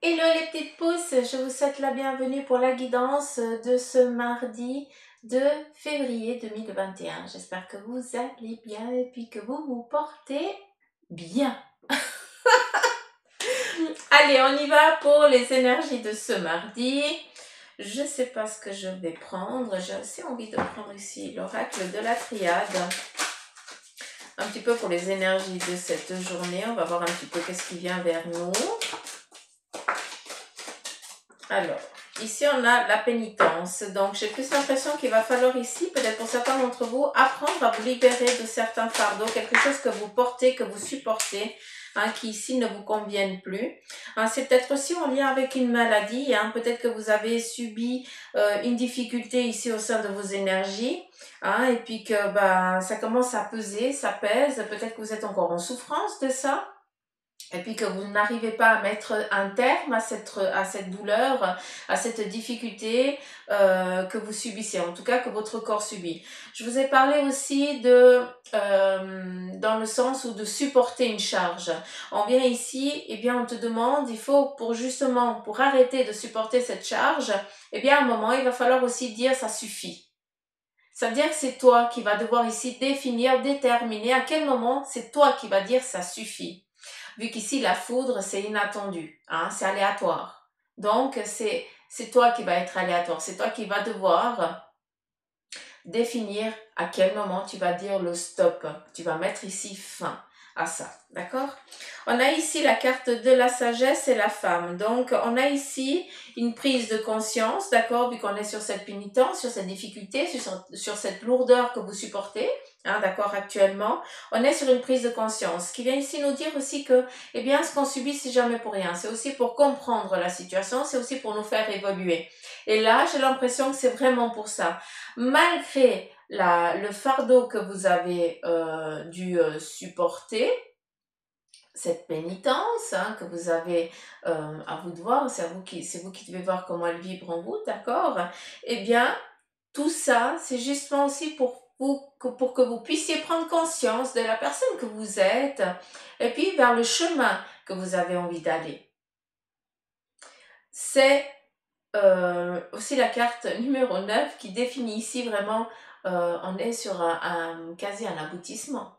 Hello les petites pousses, je vous souhaite la bienvenue pour la guidance de ce mardi 2 février 2021. J'espère que vous allez bien et puis que vous vous portez bien. Allez, on y va pour les énergies de ce mardi. Je ne sais pas ce que je vais prendre. J'ai aussi envie de prendre ici l'oracle de la triade. Un petit peu pour les énergies de cette journée. On va voir un petit peu qu'est-ce qui vient vers nous. Alors, ici on a la pénitence. Donc, j'ai plus l'impression qu'il va falloir ici, peut-être pour certains d'entre vous, apprendre à vous libérer de certains fardeaux, quelque chose que vous portez, que vous supportez, qui ici ne vous conviennent plus. C'est peut-être aussi en lien avec une maladie. Peut-être que vous avez subi une difficulté ici au sein de vos énergies. Et puis que ça commence à peser, ça pèse. Peut-être que vous êtes encore en souffrance de ça. Et puis que vous n'arrivez pas à mettre un terme à cette douleur, à cette difficulté que vous subissez, en tout cas que votre corps subit. Je vous ai parlé aussi dans le sens où de supporter une charge. On vient ici, on te demande, il faut pour arrêter de supporter cette charge, à un moment, il va falloir aussi dire ça suffit. Ça veut dire que c'est toi qui vas devoir ici déterminer à quel moment c'est toi qui vas dire ça suffit. Vu qu'ici, la foudre, c'est inattendu, c'est aléatoire. Donc, c'est toi qui va être aléatoire. C'est toi qui va devoir définir à quel moment tu vas dire le stop. Tu vas mettre ici fin à ça, d'accord? On a ici la carte de la sagesse et la femme. Donc, on a ici une prise de conscience, d'accord? Vu qu'on est sur cette pénitence, sur cette difficulté, sur cette lourdeur que vous supportez, d'accord, actuellement, on est sur une prise de conscience qui vient ici nous dire aussi que, ce qu'on subit, c'est jamais pour rien. C'est aussi pour comprendre la situation, c'est aussi pour nous faire évoluer. Et là, j'ai l'impression que c'est vraiment pour ça. Malgré le fardeau que vous avez dû supporter, cette pénitence que vous avez à vous de voir, c'est vous qui devez voir comment elle vibre en vous, d'accord? Tout ça, c'est justement aussi pour que vous puissiez prendre conscience de la personne que vous êtes et puis vers le chemin que vous avez envie d'aller. C'est aussi la carte numéro 9 qui définit ici vraiment, on est sur quasi un aboutissement.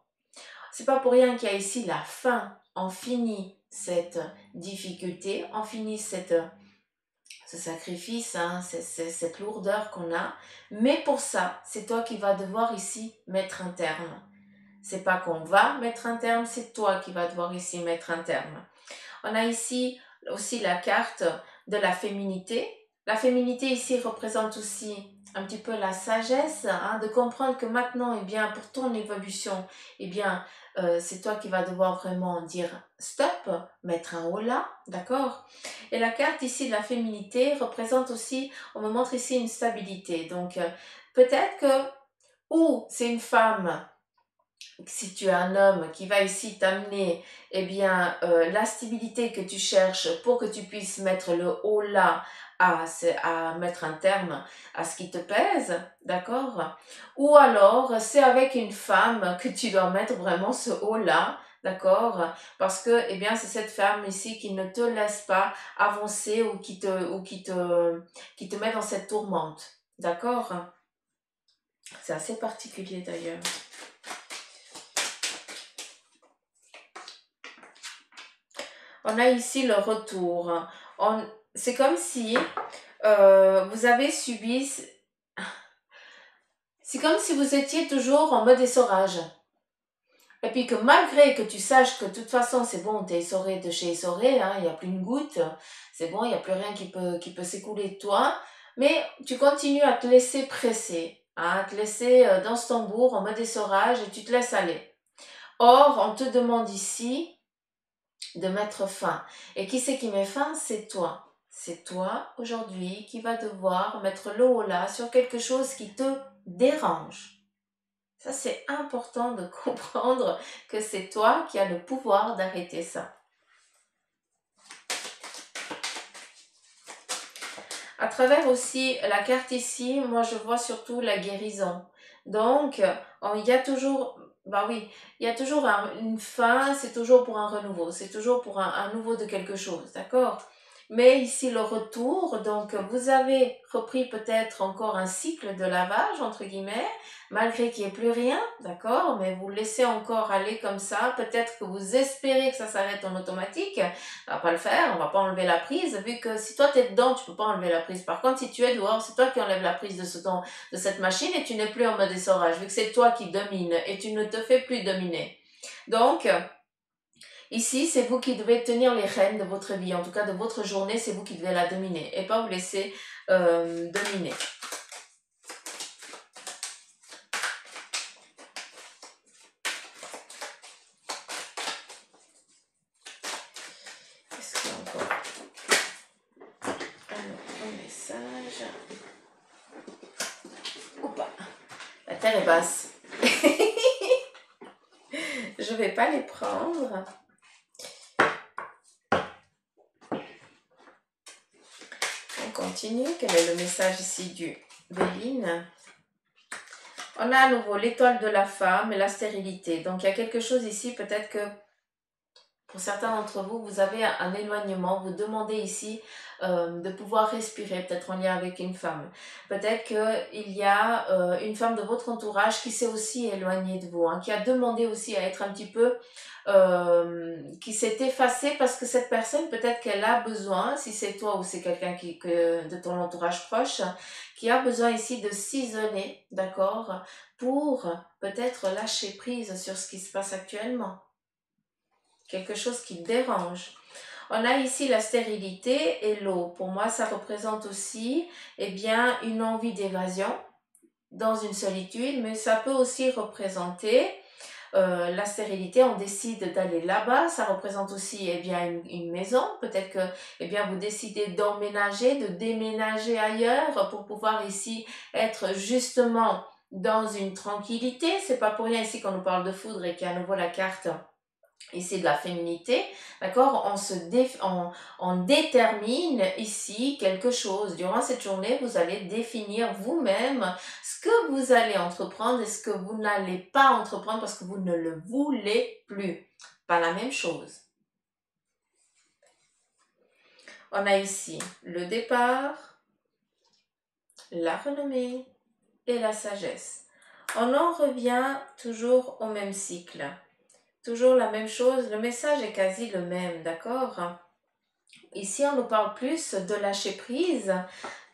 C'est pas pour rien qu'il y a ici la fin. On finit cette difficulté, on finit ce sacrifice, cette lourdeur qu'on a. Mais pour ça, c'est toi qui vas devoir ici mettre un terme. C'est pas qu'on va mettre un terme, c'est toi qui vas devoir ici mettre un terme. On a ici aussi la carte de la féminité. La féminité ici représente aussi un petit peu la sagesse, de comprendre que maintenant, pour ton évolution, c'est toi qui vas devoir vraiment dire stop, mettre un haut là, d'accord? Et la carte ici de la féminité représente aussi, on me montre ici une stabilité. Donc, peut-être que, ou c'est une femme, si tu es un homme qui va ici t'amener la stabilité que tu cherches pour que tu puisses mettre le haut là à mettre un terme à ce qui te pèse, d'accord? Ou alors c'est avec une femme que tu dois mettre vraiment ce haut là, d'accord? Parce que c'est cette femme ici qui ne te laisse pas avancer ou qui te met dans cette tourmente, d'accord? C'est assez particulier d'ailleurs. On a ici le retour. C'est comme si vous avez subi... C'est comme si vous étiez toujours en mode essorage. Et puis que malgré que tu saches que de toute façon c'est bon, t'es essoré de chez essoré, il n'y a plus une goutte, c'est bon, il n'y a plus rien qui peut s'écouler de toi, mais tu continues à te laisser presser, à te laisser dans ce tambour en mode essorage et tu te laisses aller. Or, on te demande ici de mettre fin. Et qui c'est qui met fin? C'est toi. C'est toi aujourd'hui qui va devoir mettre le haut là sur quelque chose qui te dérange. Ça, c'est important de comprendre que c'est toi qui as le pouvoir d'arrêter ça. À travers aussi la carte ici, moi je vois surtout la guérison. Donc, il y a toujours, il y a toujours une fin, c'est toujours pour un renouveau, c'est toujours pour un nouveau de quelque chose, d'accord? Mais ici, le retour, donc vous avez repris peut-être encore un cycle de lavage, entre guillemets, malgré qu'il n'y ait plus rien, d'accord, mais vous laissez encore aller comme ça. Peut-être que vous espérez que ça s'arrête en automatique. On va pas le faire, on va pas enlever la prise, vu que si toi tu es dedans, tu peux pas enlever la prise. Par contre, si tu es dehors, c'est toi qui enlèves la prise de cette machine et tu n'es plus en mode essorage, vu que c'est toi qui domine et tu ne te fais plus dominer. Donc, ici, c'est vous qui devez tenir les rênes de votre vie, en tout cas de votre journée, c'est vous qui devez la dominer et pas vous laisser dominer. Est-ce qu'il y a encore un autre message? Oupa, la terre est basse. Je vais pas les prendre. On continue. Quel est le message ici du Béline? On a à nouveau l'étoile de la femme et la stérilité. Donc, il y a quelque chose ici, peut-être que pour certains d'entre vous, vous avez un éloignement. Vous demandez ici de pouvoir respirer, peut-être en lien avec une femme. Peut-être qu'il y a une femme de votre entourage qui s'est aussi éloignée de vous, hein, qui a demandé aussi à être un petit peu... qui s'est effacée parce que cette personne, peut-être qu'elle a besoin, si c'est toi ou c'est quelqu'un de ton entourage proche, qui a besoin ici de s'isoler, d'accord, pour peut-être lâcher prise sur ce qui se passe actuellement. Quelque chose qui dérange. On a ici la stérilité et l'eau. Pour moi, ça représente aussi une envie d'évasion dans une solitude, mais ça peut aussi représenter la stérilité. On décide d'aller là-bas. Ça représente aussi une maison. Peut-être que vous décidez d'emménager, de déménager ailleurs pour pouvoir ici être justement dans une tranquillité. C'est pas pour rien ici qu'on nous parle de foudre et qu'il y a à nouveau la carte ici de la féminité, d'accord, on détermine ici quelque chose. Durant cette journée, vous allez définir vous-même ce que vous allez entreprendre et ce que vous n'allez pas entreprendre parce que vous ne le voulez plus. Pas la même chose. On a ici le départ, la renommée et la sagesse. On en revient toujours au même cycle. Toujours la même chose, le message est quasi le même, d'accord? Ici, on nous parle plus de lâcher prise.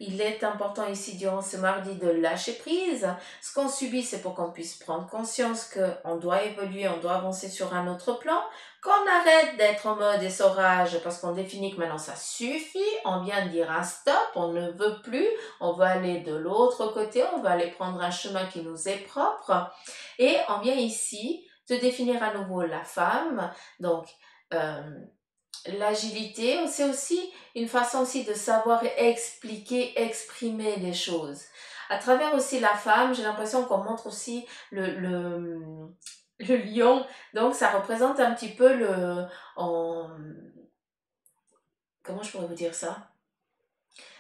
Il est important ici, durant ce mardi, de lâcher prise. Ce qu'on subit, c'est pour qu'on puisse prendre conscience qu'on doit évoluer, on doit avancer sur un autre plan, qu'on arrête d'être en mode essorage parce qu'on définit que maintenant ça suffit, on vient de dire un stop, on ne veut plus, on veut aller de l'autre côté, on veut aller prendre un chemin qui nous est propre. Et on vient ici de définir à nouveau la femme, donc l'agilité, c'est aussi une façon aussi de savoir expliquer, exprimer les choses. À travers aussi la femme, j'ai l'impression qu'on montre aussi le lion, donc ça représente un petit peu comment je pourrais vous dire ça?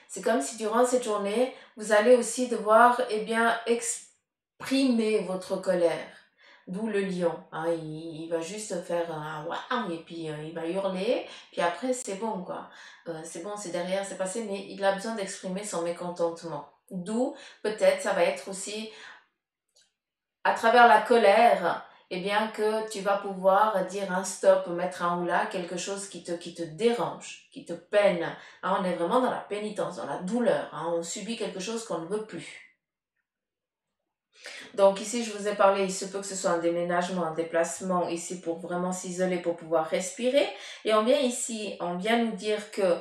C'est comme si durant cette journée, vous allez aussi devoir exprimer votre colère. D'où le lion. Hein, il va juste faire un waouh et puis il va hurler. Puis après, c'est bon quoi. C'est bon, c'est derrière, c'est passé, mais il a besoin d'exprimer son mécontentement. D'où peut-être ça va être aussi à travers la colère, que tu vas pouvoir dire un stop, mettre un ou là, quelque chose qui te dérange, qui te peine. Hein, on est vraiment dans la pénitence, dans la douleur. Hein, on subit quelque chose qu'on ne veut plus. Donc ici, je vous ai parlé, il se peut que ce soit un déménagement, un déplacement ici pour vraiment s'isoler, pour pouvoir respirer. Et on vient ici, on vient nous dire que,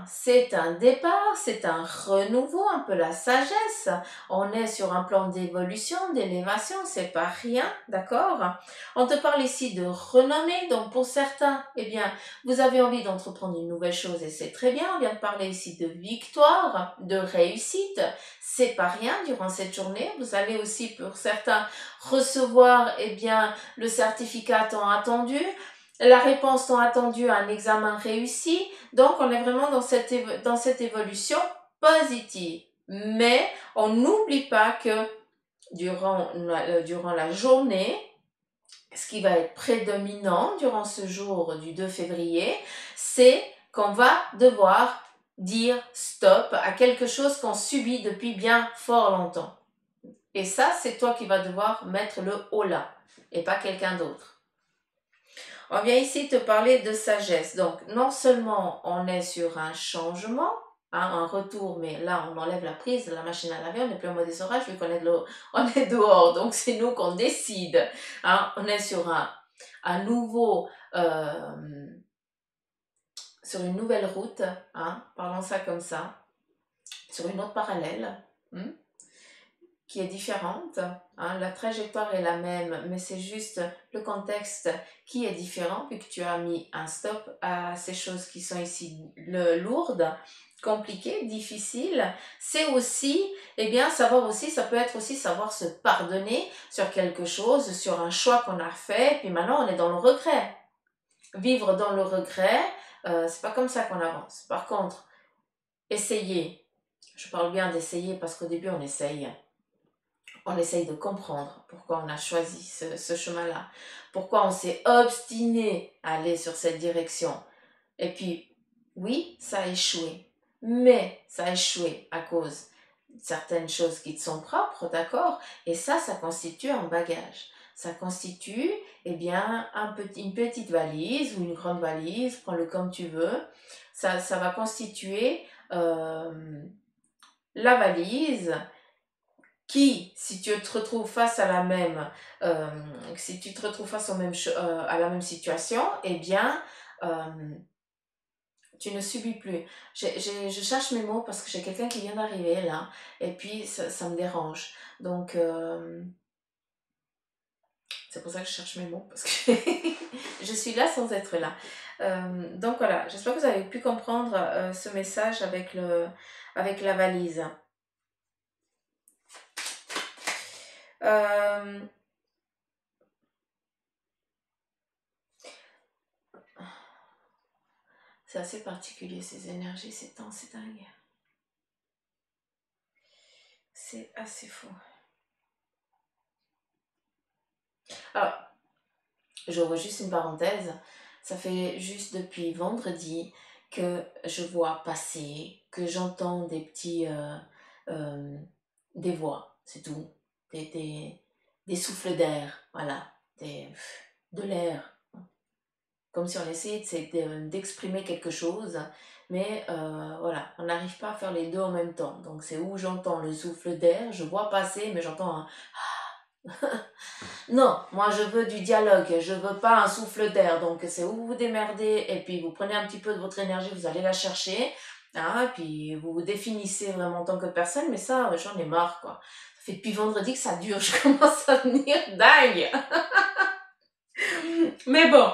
c'est un départ, c'est un renouveau, un peu la sagesse. On est sur un plan d'évolution, d'élévation, c'est pas rien, d'accord? On te parle ici de renommée, donc pour certains, vous avez envie d'entreprendre une nouvelle chose et c'est très bien. On vient de parler ici de victoire, de réussite. C'est pas rien durant cette journée. Vous allez aussi, pour certains, recevoir le certificat tant attendu, la réponse tant attendue à un examen réussi. Donc, on est vraiment dans cette évolution positive. Mais on n'oublie pas que durant la journée, ce qui va être prédominant durant ce jour du 2 février, c'est qu'on va devoir dire stop à quelque chose qu'on subit depuis bien fort longtemps. Et ça, c'est toi qui vas devoir mettre le haut là et pas quelqu'un d'autre. On vient ici te parler de sagesse. Donc, non seulement on est sur un changement, un retour, mais là, on enlève la prise de la machine à laver, on n'est plus en mode essorage vu qu'on est, on est dehors. Donc, c'est nous qu'on décide. On est sur un nouveau... sur une nouvelle route, parlons ça comme ça, sur une autre parallèle, qui est différente. La trajectoire est la même, mais c'est juste le contexte qui est différent, vu que tu as mis un stop à ces choses qui sont ici lourdes, compliquées, difficiles. C'est aussi, savoir aussi, ça peut être aussi savoir se pardonner sur quelque chose, sur un choix qu'on a fait, puis maintenant on est dans le regret. Vivre dans le regret, c'est pas comme ça qu'on avance. Par contre, essayer, je parle bien d'essayer parce qu'au début on essaye de comprendre pourquoi on a choisi ce chemin-là, pourquoi on s'est obstiné à aller sur cette direction. Et puis, oui, ça a échoué, mais ça a échoué à cause de certaines choses qui te sont propres, d'accord? Et ça constitue un bagage. Ça constitue, une petite valise ou une grande valise, prends-le comme tu veux. Ça va constituer la valise qui, si tu te retrouves face à si tu te retrouves face à la même situation, tu ne subis plus. Je cherche mes mots parce que j'ai quelqu'un qui vient d'arriver là, et puis ça me dérange. Donc, c'est pour ça que je cherche mes mots, parce que je suis là sans être là. Donc voilà, j'espère que vous avez pu comprendre ce message avec la valise. C'est assez particulier ces énergies, ces temps, c'est dingue. C'est assez fou. Alors, j'ouvre juste une parenthèse. Ça fait juste depuis vendredi que je vois passer, que j'entends des petits... des voix, c'est tout. Des souffles d'air, voilà. De l'air. Comme si on essayait d'exprimer quelque chose, mais voilà, on n'arrive pas à faire les deux en même temps. Donc c'est où j'entends le souffle d'air, je vois passer, mais j'entends un... Non, moi je veux du dialogue, je veux pas un souffle d'air. Donc c'est où vous vous démerdez, et puis vous prenez un petit peu de votre énergie, vous allez la chercher, puis vous vous définissez vraiment en tant que personne, mais ça, j'en ai marre, quoi. Ça fait depuis vendredi que ça dure, je commence à devenir dingue. Mais bon,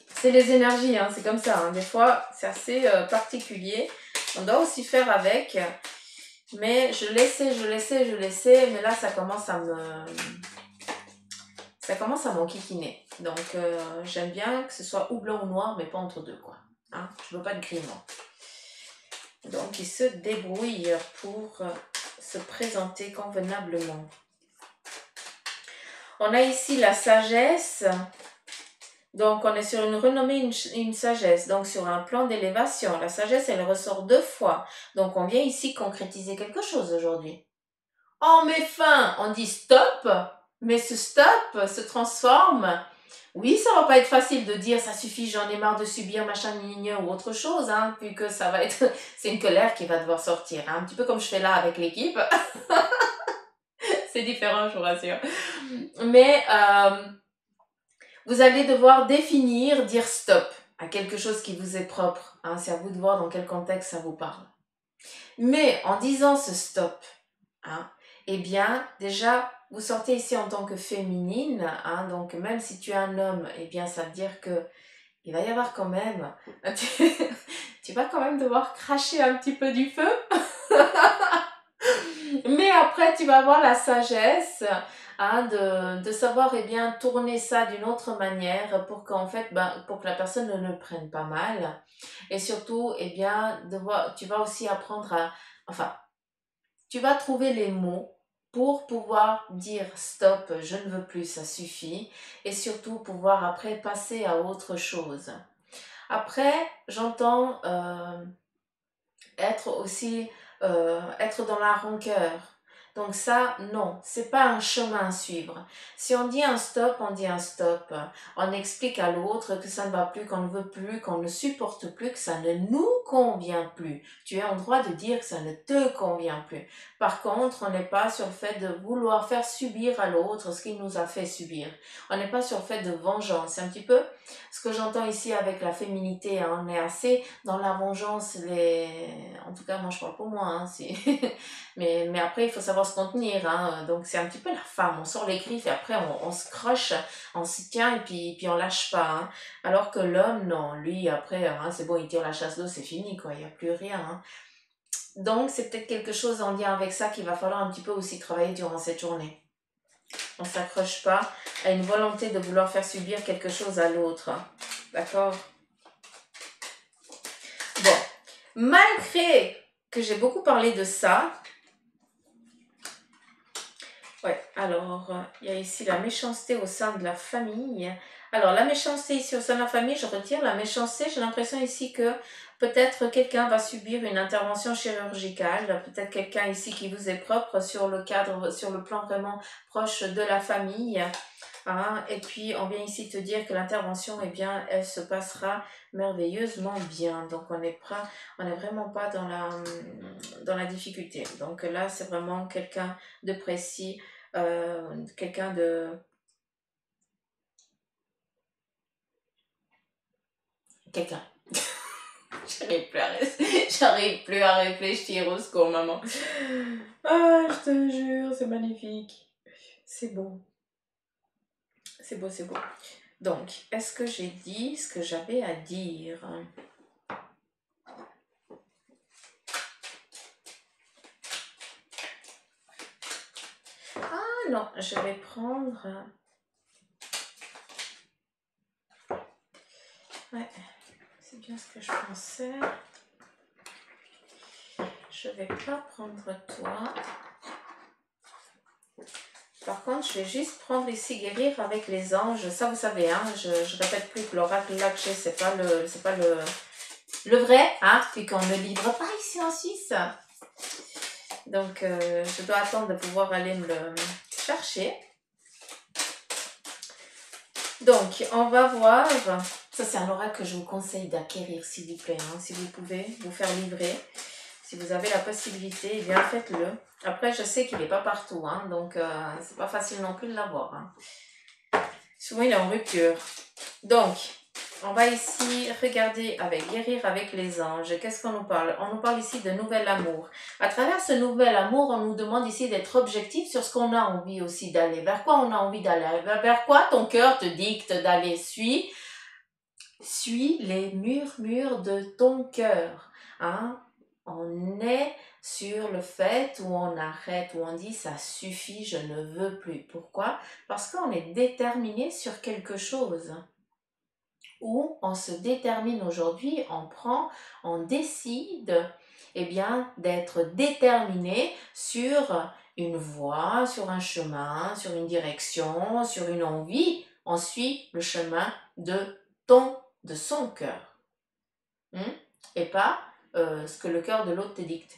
c'est les énergies, c'est comme ça. Des fois, c'est assez particulier. On doit aussi faire avec. Mais je l'essaie. Mais là, ça commence à m'enquiquiner. Donc, j'aime bien que ce soit ou blanc ou noir, mais pas entre deux, quoi. Je veux pas de gris, moi. Donc, il se débrouille pour se présenter convenablement. On a ici la sagesse. Donc, on est sur une renommée, une sagesse, donc sur un plan d'élévation. La sagesse, elle ressort 2 fois. Donc, on vient ici concrétiser quelque chose aujourd'hui. On met fin, on dit stop, mais ce stop se transforme. Oui, ça va pas être facile de dire ça suffit, j'en ai marre de subir machin, ou autre chose, puis que ça va être... C'est une colère qui va devoir sortir, un petit peu comme je fais là avec l'équipe. C'est différent, je vous rassure. Mais... vous allez devoir définir, dire stop à quelque chose qui vous est propre. C'est à vous de voir dans quel contexte ça vous parle. Mais en disant ce stop, déjà, vous sortez ici en tant que féminine. Donc, même si tu es un homme, ça veut dire que il va y avoir quand même... tu vas quand même devoir cracher un petit peu du feu. Mais après, tu vas avoir la sagesse de savoir tourner ça d'une autre manière pour qu'en fait, pour que la personne ne le prenne pas mal. Et surtout, tu vas aussi apprendre tu vas trouver les mots pour pouvoir dire stop, je ne veux plus, ça suffit. Et surtout pouvoir après passer à autre chose. Après, j'entends être aussi, être dans la rancœur. Donc ça, non, c'est pas un chemin à suivre. Si on dit un stop, on dit un stop. On explique à l'autre que ça ne va plus, qu'on ne veut plus, qu'on ne supporte plus, que ça ne nous convient plus. Tu es en droit de dire que ça ne te convient plus. Par contre, on n'est pas sur le fait de vouloir faire subir à l'autre ce qu'il nous a fait subir. On n'est pas sur le fait de vengeance. C'est un petit peu ce que j'entends ici avec la féminité. Hein. On est assez dans la vengeance. En tout cas, moi, je parle pour moi. Hein, mais après, il faut savoir se contenir. Hein. Donc, c'est un petit peu la femme. On sort les griffes et après, on se croche, on s'y tient et puis on lâche pas. Hein. Alors que l'homme, non. Lui, après, hein, c'est bon, il tire la chasse d'eau, c'est fini. Quoi. Il n'y a plus rien. Hein. Donc, c'est peut-être quelque chose en lien avec ça qu'il va falloir un petit peu aussi travailler durant cette journée. On ne s'accroche pas à une volonté de vouloir faire subir quelque chose à l'autre. D'accord? Bon, malgré que j'ai beaucoup parlé de ça, ouais, alors, il y a ici la méchanceté au sein de la famille. Alors, la méchanceté ici au sein de la famille, je retire la méchanceté. J'ai l'impression ici que peut-être quelqu'un va subir une intervention chirurgicale. Peut-être quelqu'un ici qui vous est propre sur le cadre, sur le plan vraiment proche de la famille. Hein, et puis, on vient ici te dire que l'intervention, eh bien, elle se passera merveilleusement bien. Donc, on n'est vraiment pas dans la difficulté. Donc là, c'est vraiment quelqu'un de précis, quelqu'un de... Quelqu'un. J'arrive plus à réfléchir au secours, maman. Ah, je te jure, c'est magnifique. C'est beau. C'est beau, c'est beau. Donc, est-ce que j'ai dit ce que j'avais à dire? Ah non, je vais prendre... Ouais, c'est bien ce que je pensais. Je vais pas prendre toi. Par contre, je vais juste prendre ici guérir avec les anges. Ça, vous savez, hein, je répète plus que l'oracle là que j'ai, c'est pas le vrai, hein, puis qu'on ne livre pas ici en Suisse. Donc, je dois attendre de pouvoir aller me le chercher. Donc, on va voir. Ça, c'est un oracle que je vous conseille d'acquérir, s'il vous plaît. Hein, si vous pouvez vous faire livrer. Si vous avez la possibilité, eh bien faites-le. Après, je sais qu'il n'est pas partout, hein, donc c'est pas facile non plus de l'avoir. Hein. Souvent, il est en rupture. Donc, on va ici regarder avec guérir avec les anges. Qu'est-ce qu'on nous parle? On nous parle ici de nouvel amour. À travers ce nouvel amour, on nous demande ici d'être objectif sur ce qu'on a envie aussi d'aller. Vers quoi on a envie d'aller? Vers quoi ton cœur te dicte d'aller? Suis les murmures de ton cœur. Hein? On est sur le fait où on arrête, où on dit ça suffit, je ne veux plus. Pourquoi? Parce qu'on est déterminé sur quelque chose. Où on se détermine aujourd'hui, on décide eh bien, d'être déterminé sur une voie, sur un chemin, sur une direction, sur une envie. On suit le chemin de son cœur. Et pas ce que le cœur de l'autre te dicte.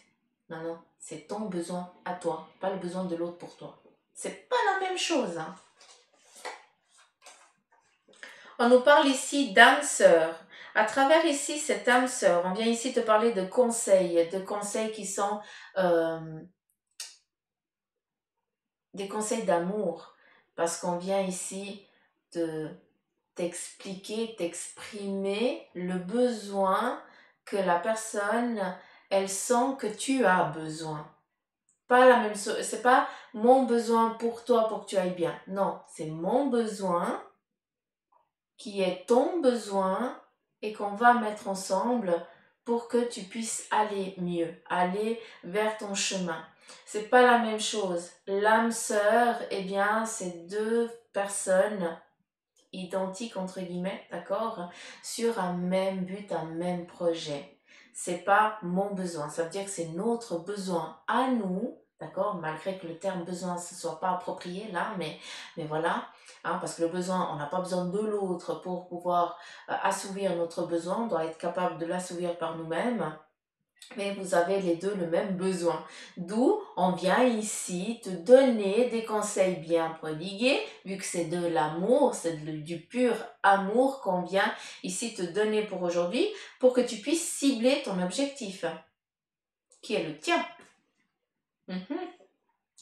Non, non, c'est ton besoin à toi, pas le besoin de l'autre pour toi. C'est pas la même chose. Hein. On nous parle ici d'âme sœur. À travers ici cette âme sœur, on vient ici te parler de conseils qui sont des conseils d'amour. Parce qu'on vient ici t'expliquer, t'exprimer le besoin que la personne, elle sent que tu as besoin. Pas la même chose, c'est pas mon besoin pour toi pour que tu ailles bien. Non, c'est mon besoin qui est ton besoin et qu'on va mettre ensemble pour que tu puisses aller mieux, aller vers ton chemin. C'est pas la même chose. L'âme sœur, eh bien, c'est deux personnes identiques entre guillemets, d'accord, sur un même but, un même projet. C'est pas mon besoin, ça veut dire que c'est notre besoin à nous d'accord? Malgré que le terme besoin ne soit pas approprié là, mais voilà, hein, parce que le besoin, on n'a pas besoin de l'autre pour pouvoir assouvir notre besoin, on doit être capable de l'assouvir par nous-mêmes. Mais vous avez les deux le même besoin. D'où on vient ici te donner des conseils bien prodigués, vu que c'est de l'amour, c'est du pur amour qu'on vient ici te donner pour aujourd'hui, pour que tu puisses cibler ton objectif, qui est le tien.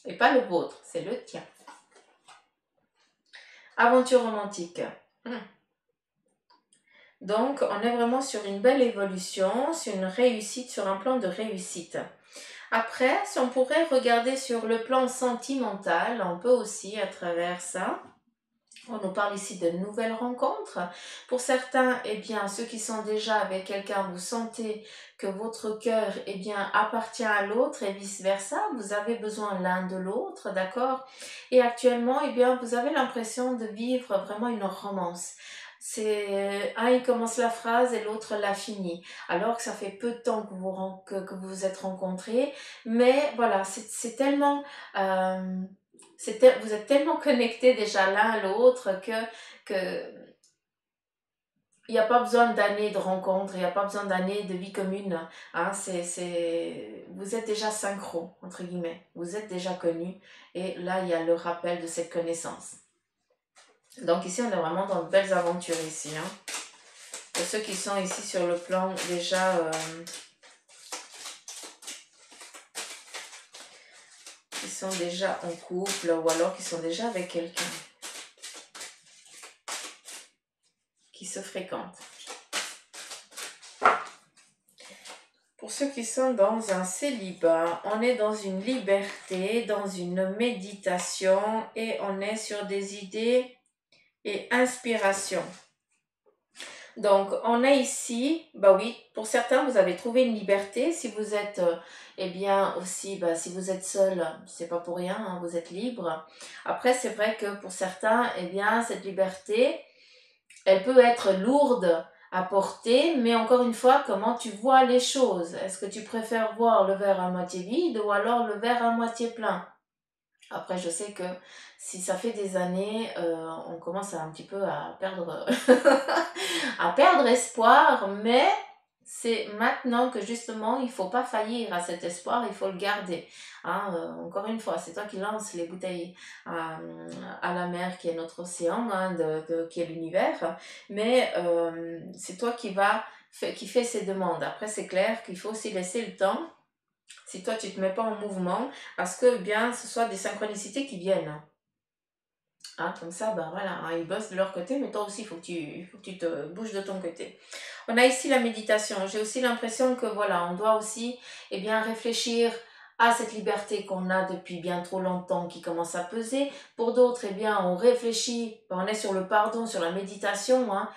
Et pas le vôtre, c'est le tien. Aventure romantique. Donc, on est vraiment sur une belle évolution, sur une réussite, sur un plan de réussite. Après, si on pourrait regarder sur le plan sentimental, on peut aussi à travers ça. On nous parle ici de nouvelles rencontres. Pour certains, eh bien, ceux qui sont déjà avec quelqu'un, vous sentez que votre cœur, eh bien, appartient à l'autre et vice-versa. Vous avez besoin l'un de l'autre, d'accord? Et actuellement, eh bien, vous avez l'impression de vivre vraiment une romance. C'est un, il commence la phrase et l'autre la finit. Alors que ça fait peu de temps que vous vous êtes rencontrés. Mais voilà, c'est tellement... euh, vous êtes tellement connectés déjà l'un à l'autre que il n'y a pas besoin d'années de rencontres, il n'y a pas besoin d'années de vie commune. Hein, vous êtes déjà synchro, entre guillemets. Vous êtes déjà connus. Et là, il y a le rappel de cette connaissance. Donc ici, on est vraiment dans de belles aventures ici. Hein. Pour ceux qui sont ici sur le plan déjà... qui sont déjà en couple ou alors qui sont déjà avec quelqu'un. Qui se fréquentent. Pour ceux qui sont dans un célibat, on est dans une liberté, dans une méditation et on est sur des idées et inspirations. Donc, on a ici, bah oui, pour certains, vous avez trouvé une liberté. Si vous êtes, eh bien, aussi, bah, si vous êtes seul, c'est pas pour rien, hein, vous êtes libre. Après, c'est vrai que pour certains, eh bien, cette liberté, elle peut être lourde à porter, mais encore une fois, comment tu vois les choses? Est-ce que tu préfères voir le verre à moitié vide ou alors le verre à moitié plein? Après, je sais que si ça fait des années, on commence un petit peu à perdre, à perdre espoir, mais c'est maintenant que justement, il ne faut pas faillir à cet espoir, il faut le garder. Hein, encore une fois, c'est toi qui lances les bouteilles à la mer qui est notre océan, hein, qui est l'univers, mais c'est toi qui fais ces demandes. Après, c'est clair qu'il faut aussi laisser le temps si toi tu te mets pas en mouvement, parce que bien ce soit des synchronicités qui viennent. Hein, comme ça, ben voilà, hein, ils bossent de leur côté, mais toi aussi, il faut que tu te bouges de ton côté. On a ici la méditation. J'ai aussi l'impression que voilà, on doit aussi eh bien, réfléchir à cette liberté qu'on a depuis bien trop longtemps qui commence à peser. Pour d'autres, eh bien, on réfléchit, on est sur le pardon, sur la méditation, hein,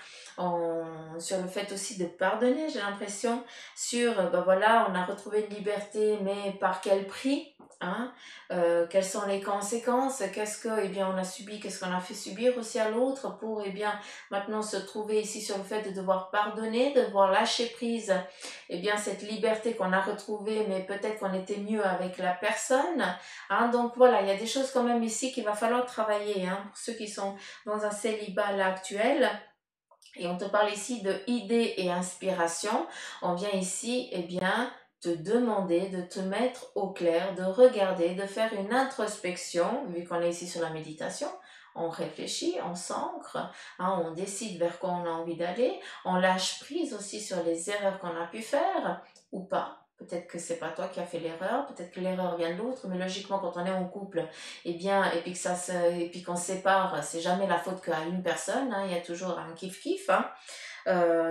sur le fait aussi de pardonner, j'ai l'impression, sur, ben voilà, on a retrouvé une liberté, mais par quel prix, hein, quelles sont les conséquences, qu'est-ce que, eh bien, on a subi, qu'est-ce qu'on a fait subir aussi à l'autre pour, eh bien, maintenant se trouver ici sur le fait de devoir pardonner, de devoir lâcher prise, eh bien, cette liberté qu'on a retrouvée, mais peut-être qu'on était mieux avec la personne, hein, donc voilà, il y a des choses quand même ici qu'il va falloir travailler, hein, pour ceux qui sont dans un célibat là actuel. Et on te parle ici de idées et inspiration. On vient ici, eh bien, te demander de te mettre au clair, de regarder, de faire une introspection, vu qu'on est ici sur la méditation. On réfléchit, on s'ancre, hein, on décide vers quoi on a envie d'aller, on lâche prise aussi sur les erreurs qu'on a pu faire ou pas. Peut-être que c'est pas toi qui as fait l'erreur, peut-être que l'erreur vient de l'autre, mais logiquement quand on est en couple, eh bien, et puis qu'on se sépare, c'est jamais la faute qu'à une personne, hein, il y a toujours un kiff-kiff, hein.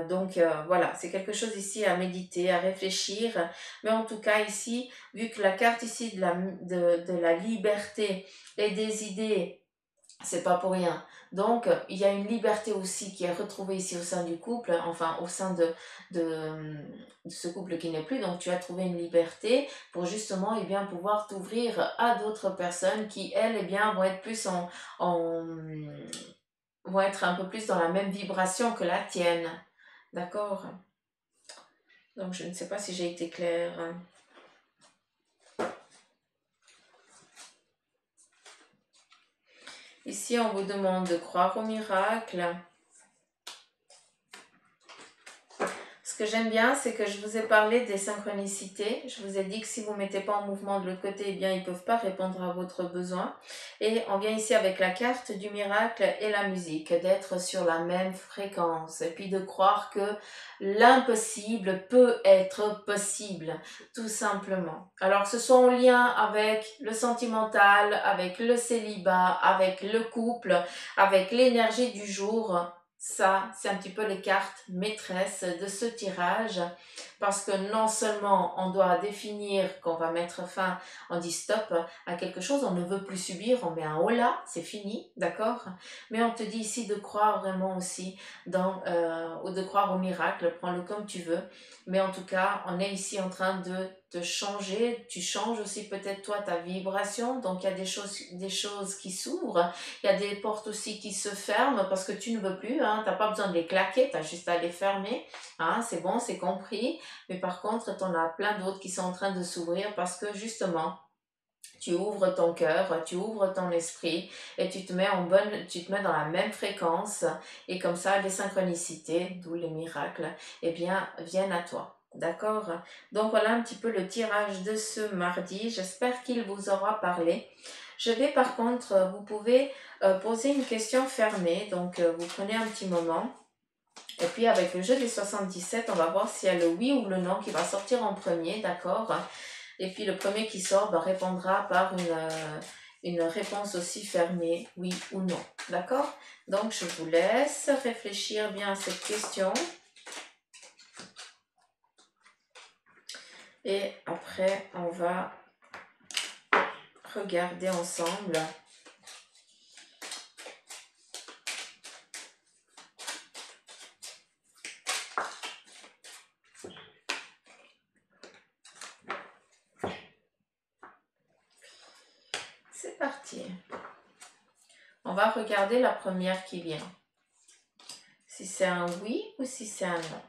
Donc voilà, c'est quelque chose ici à méditer, à réfléchir. Mais en tout cas ici, vu que la carte ici de la liberté et des idées, c'est pas pour rien. Donc il y a une liberté aussi qui est retrouvée ici au sein du couple, enfin au sein de ce couple qui n'est plus. Donc tu as trouvé une liberté pour justement eh bien, pouvoir t'ouvrir à d'autres personnes qui, elles, eh bien, vont être plus vont être un peu plus dans la même vibration que la tienne. D'accord? Donc, je ne sais pas si j'ai été claire. Ici, on vous demande de croire au miracle. Ce que j'aime bien, c'est que je vous ai parlé des synchronicités. Je vous ai dit que si vous ne mettez pas en mouvement de l'autre côté, eh bien, ils ne peuvent pas répondre à votre besoin. Et on vient ici avec la carte du miracle et la musique, d'être sur la même fréquence. Et puis de croire que l'impossible peut être possible, tout simplement. Alors, que ce soit en lien avec le sentimental, avec le célibat, avec le couple, avec l'énergie du jour. Ça, c'est un petit peu les cartes maîtresses de ce tirage parce que non seulement on doit définir qu'on va mettre fin, on dit stop à quelque chose, on ne veut plus subir, on met un holà, c'est fini, d'accord? Mais on te dit ici de croire vraiment aussi ou de croire au miracle, prends-le comme tu veux. Mais en tout cas, on est ici en train de te changer, tu changes aussi peut-être toi ta vibration, donc il y a des choses qui s'ouvrent. Il y a des portes aussi qui se ferment parce que tu ne veux plus, hein, tu n'as pas besoin de les claquer, tu as juste à les fermer, hein, c'est bon, c'est compris. Mais par contre, tu en as plein d'autres qui sont en train de s'ouvrir parce que justement, tu ouvres ton cœur, tu ouvres ton esprit et tu te mets dans la même fréquence et comme ça, les synchronicités, d'où les miracles, eh bien, viennent à toi. D'accord? Donc voilà un petit peu le tirage de ce mardi. J'espère qu'il vous aura parlé. Je vais par contre, vous pouvez poser une question fermée. Donc vous prenez un petit moment. Et puis avec le jeu des 77, on va voir s'il y a le oui ou le non qui va sortir en premier. D'accord? Et puis le premier qui sort répondra par une réponse aussi fermée, oui ou non. D'accord? Donc je vous laisse réfléchir bien à cette question. Et après, on va regarder ensemble. C'est parti. On va regarder la première qui vient. Si c'est un oui ou si c'est un non.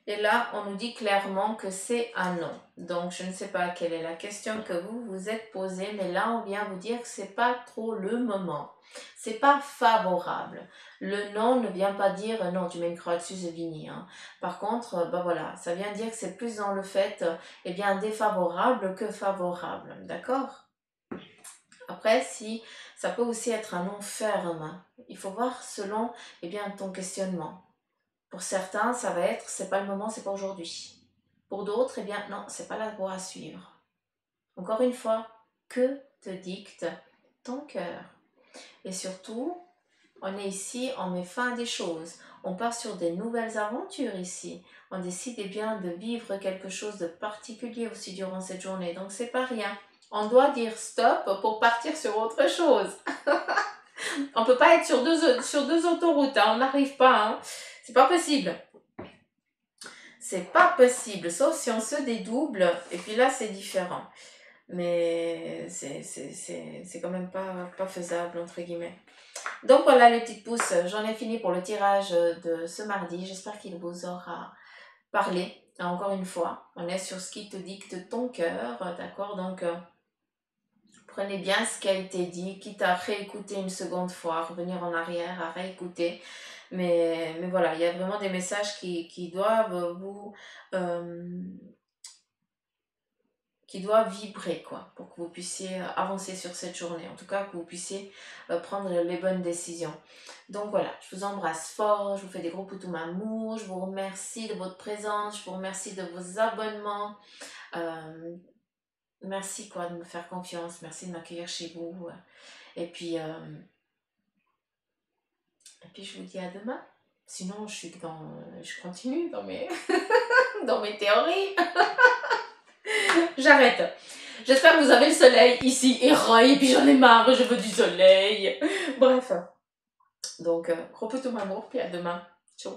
Et là, on nous dit clairement que c'est un non. Donc, je ne sais pas quelle est la question que vous vous êtes posée, mais là, on vient vous dire que ce n'est pas trop le moment. C'est pas favorable. Le non ne vient pas dire non, tu mets une croix dessus, c'est fini. Hein. Par contre, ben voilà, ça vient dire que c'est plus dans le fait, eh bien, défavorable que favorable. D'accord? Après, si ça peut aussi être un non ferme, il faut voir selon, eh bien, ton questionnement. Pour certains, ça va être c'est pas le moment, c'est pas aujourd'hui. Pour d'autres, eh bien non, c'est pas la voie à suivre. Encore une fois, que te dicte ton cœur? Et surtout, on est ici, on met fin à des choses. On part sur des nouvelles aventures ici. On décide eh bien de vivre quelque chose de particulier aussi durant cette journée. Donc c'est pas rien. On doit dire stop pour partir sur autre chose. On peut pas être sur deux autoroutes, hein. On n'arrive pas. Hein. C'est pas possible. C'est pas possible, sauf si on se dédouble, et puis là c'est différent. Mais c'est quand même pas faisable, entre guillemets. Donc voilà les petites pousses, j'en ai fini pour le tirage de ce mardi. J'espère qu'il vous aura parlé. Encore une fois, on est sur ce qui te dicte ton cœur, d'accord? Donc prenez bien ce qui a été dit, quitte à réécouter une seconde fois, revenir en arrière, à réécouter. Mais voilà, il y a vraiment des messages qui doivent qui doivent vibrer, quoi, pour que vous puissiez avancer sur cette journée. En tout cas, que vous puissiez prendre les bonnes décisions. Donc voilà, je vous embrasse fort, je vous fais des gros poutous amour, je vous remercie de votre présence, je vous remercie de vos abonnements. Merci quoi de me faire confiance, merci de m'accueillir chez vous. Et puis je vous dis à demain. Sinon, je continue dans mes, dans mes théories. J'arrête. J'espère que vous avez le soleil ici et puis j'en ai marre, je veux du soleil. Bref. Donc, gros tout mon amour, puis à demain. Ciao.